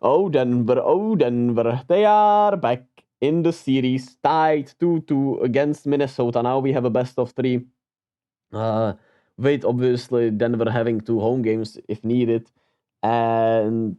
Oh, Denver. Oh, Denver. They are back in the series, tied 2-2 against Minnesota. Now we have a best of three. Uh, with obviously Denver having two home games if needed. And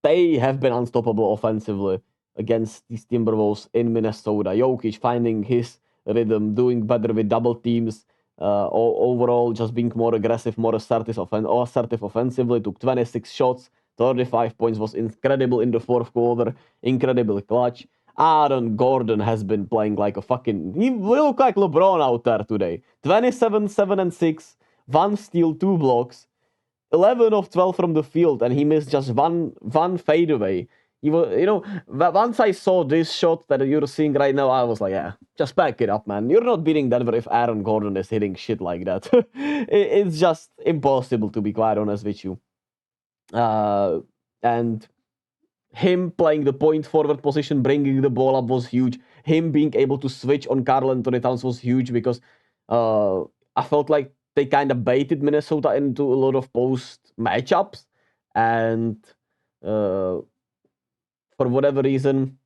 they have been unstoppable offensively against these Timberwolves in Minnesota. Jokic finding his rhythm, doing better with double teams. Overall, just being more aggressive, more assertive, assertive offensively. Took 26 shots, 35 points. Was incredible in the fourth quarter. Incredibly clutch. Aaron Gordon has been playing like a fucking. He will look like LeBron out there today. 27, 7, and 6. One steal, two blocks. 11 of 12 from the field, and he missed just one fadeaway. He was, once I saw this shot that you're seeing right now, I was like, yeah, just back it up, man. You're not beating Denver if Aaron Gordon is hitting shit like that. It's just impossible, to be quite honest with you. And him playing the point forward position, bringing the ball up was huge. Him being able to switch on Karl Anthony Towns was huge because I felt like they kind of baited Minnesota into a lot of post matchups, and uh, for whatever reason,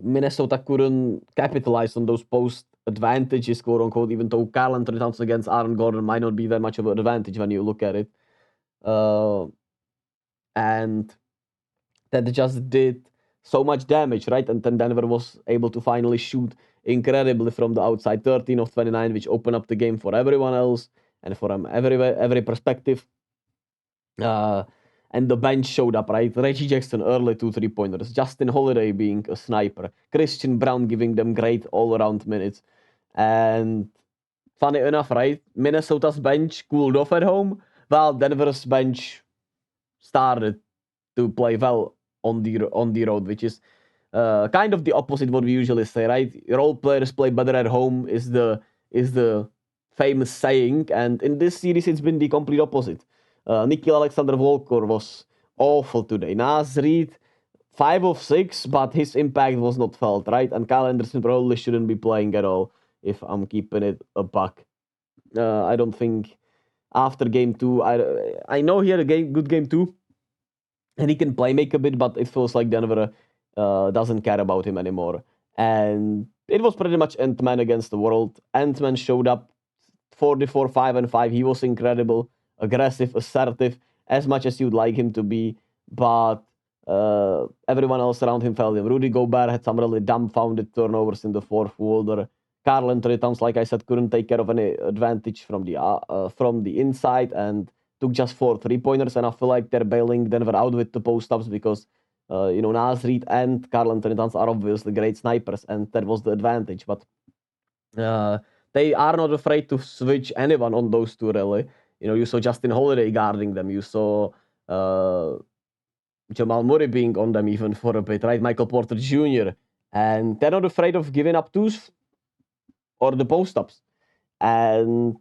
Minnesota couldn't capitalize on those post advantages, quote unquote. Even though Karl Anthony Towns against Aaron Gordon might not be that much of an advantage when you look at it, uh, and that just did so much damage, right? And then Denver was able to finally shoot incredibly from the outside, 13 of 29, which opened up the game for everyone else and from every perspective. Uh, and the bench showed up, right? Reggie Jackson early 2 3-pointers, Justin Holiday being a sniper, Christian Brown giving them great all around minutes. And funny enough, right? Minnesota's bench cooled off at home, while Denver's bench started to play well on the road, which is kind of the opposite what we usually say, right? Role players play better at home is the famous saying, and in this series it's been the complete opposite. Nikhil Alexander Volkor was awful today. Naz Reid, 5 of 6, but his impact was not felt, right? And Kyle Anderson probably shouldn't be playing at all if I'm keeping it a buck. I don't think after game two. I know he had a good game too, and he can play make a bit, but it feels like Denver doesn't care about him anymore. And it was pretty much Ant-Man against the world. Ant-Man showed up 44, 5 and 5. He was incredible, aggressive, assertive, as much as you'd like him to be. But everyone else around him fell in. Rudy Gobert had some really dumbfounded turnovers in the fourth quarter. Karl Anthony Towns, like I said, couldn't take care of any advantage from the inside, and took just 4 3-pointers, and I feel like they're bailing Denver out with the post-ups because, Naz Reid and Karl Anthony Towns are obviously great snipers, and that was the advantage. But uh, they are not afraid to switch anyone on those two, really. You saw Justin Holiday guarding them. You saw Jamal Murray being on them even for a bit, right? Michael Porter Jr. And they're not afraid of giving up twos or the post-ups. And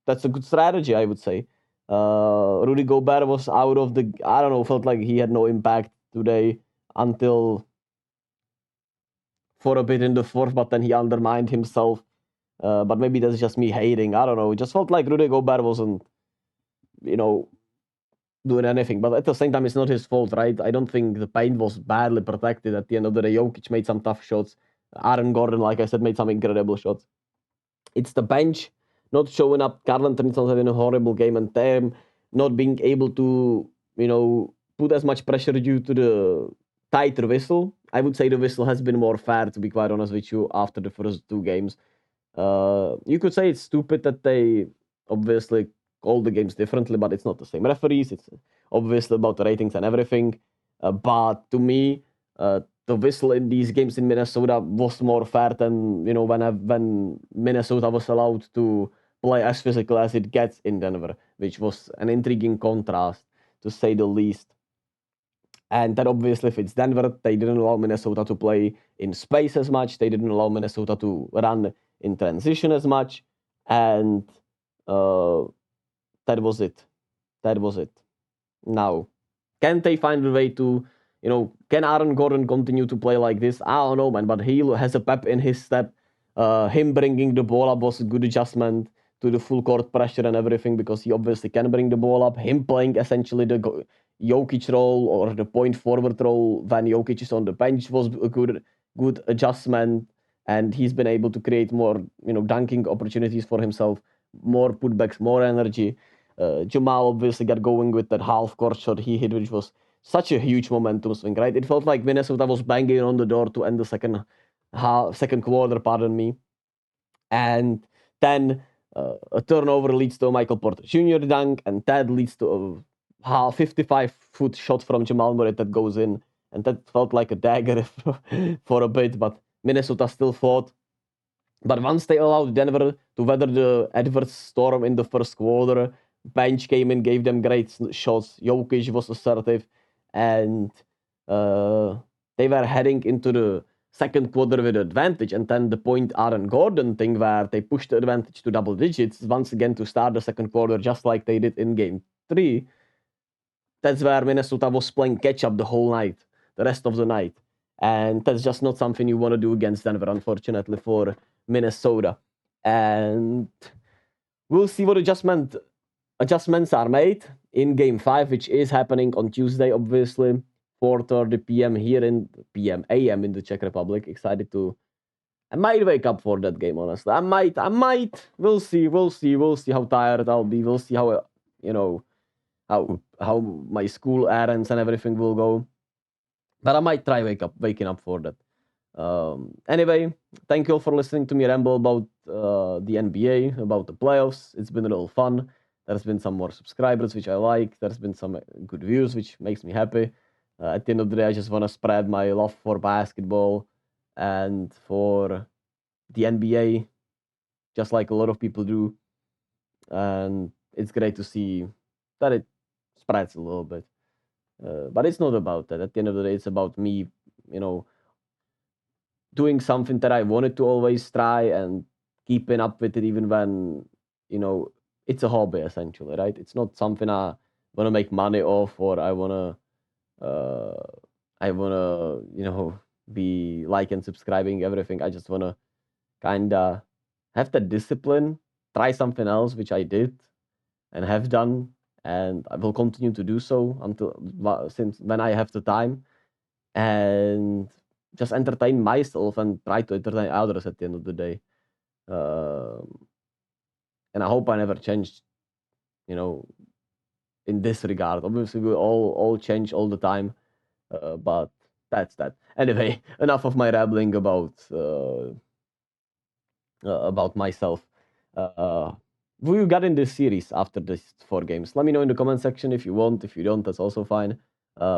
that's a good strategy, I would say. Rudy Gobert was out of the. I don't know. Felt like he had no impact today until for a bit in the fourth, but then he undermined himself. But maybe that's just me hating. I don't know. It just felt like Rudy Gobert wasn't, you know, doing anything. But at the same time, it's not his fault, right? I don't think the paint was badly protected at the end of the day. Jokic made some tough shots. Aaron Gordon, like I said, made some incredible shots. It's the bench not showing up. Karl Anthony Towns having a horrible game, and them not being able to, put as much pressure due to the tighter whistle. I would say the whistle has been more fair, to be quite honest with you, after the first two games. You could say it's stupid that they obviously call the games differently, but it's not the same referees. It's obviously about the ratings and everything. But to me, the whistle in these games in Minnesota was more fair than when Minnesota was allowed to play as physical as it gets in Denver, which was an intriguing contrast to say the least. And that obviously fits Denver. They didn't allow Minnesota to play in space as much. They didn't allow Minnesota to run in transition as much. And uh, that was it. That was it. Now, can they find a way to, can Aaron Gordon continue to play like this? I don't know, man. But he has a pep in his step. Him bringing the ball up was a good adjustment to the full court pressure and everything because he obviously can bring the ball up. Him playing essentially Jokic role or the point forward role when Jokic is on the bench was a good adjustment, and he's been able to create more dunking opportunities for himself, more putbacks, more energy. Jamal obviously got going with that half court shot he hit, which was such a huge momentum swing, right? It felt like Minnesota was banging on the door to end the second quarter, pardon me. And then a turnover leads to a Michael Porter Jr. dunk, and that leads to a 55-foot shot from Jamal Murray that goes in, and that felt like a dagger for a bit, but Minnesota still fought. But once they allowed Denver to weather the adverse storm in the first quarter, bench came in, gave them great shots. Jokic was assertive, and they were heading into the second quarter with advantage. And then the point Aaron Gordon thing where they pushed the advantage to double digits once again to start the second quarter, just like they did in game 3. That's where Minnesota was playing catch up the whole night, the rest of the night. And that's just not something you want to do against Denver, unfortunately, for Minnesota. And we'll see what adjustments are made in game 5, which is happening on Tuesday, obviously, 4:30 p.m. here in a.m. in the Czech Republic. Excited to. I might wake up for that game, honestly. I might. We'll see how tired I'll be. We'll see how how my school errands and everything will go. But I might try waking up for that. Anyway, thank you all for listening to me ramble about the NBA, about the playoffs. It's been a little fun. There's been some more subscribers, which I like. There's been some good views, which makes me happy. At the end of the day, I just want to spread my love for basketball and for the NBA, just like a lot of people do. And it's great to see that it spreads a little bit. But it's not about that. At the end of the day, it's about me, doing something that I wanted to always try and keeping up with it, even when, it's a hobby essentially, right? It's not something I want to make money off, or I want to, be like and subscribing everything. I just want to kind of have that discipline, try something else, which I did and have done, and I will continue to do so since when I have the time, and just entertain myself and try to entertain others at the end of the day. And I hope I never changed, in this regard. Obviously, we all change all the time, but that's that. Anyway, enough of my rambling about myself. Who you got in this series after these 4 games? Let me know in the comment section if you want. If you don't, that's also fine.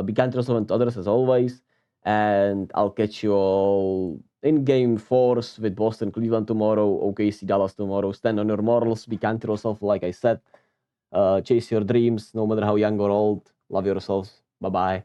Be kind to yourself and to others as always. And I'll catch you all in game 4s with Boston, Cleveland tomorrow, OKC, Dallas tomorrow. Stand on your morals. Be kind to yourself, like I said. Chase your dreams, no matter how young or old. Love yourselves. Bye-bye.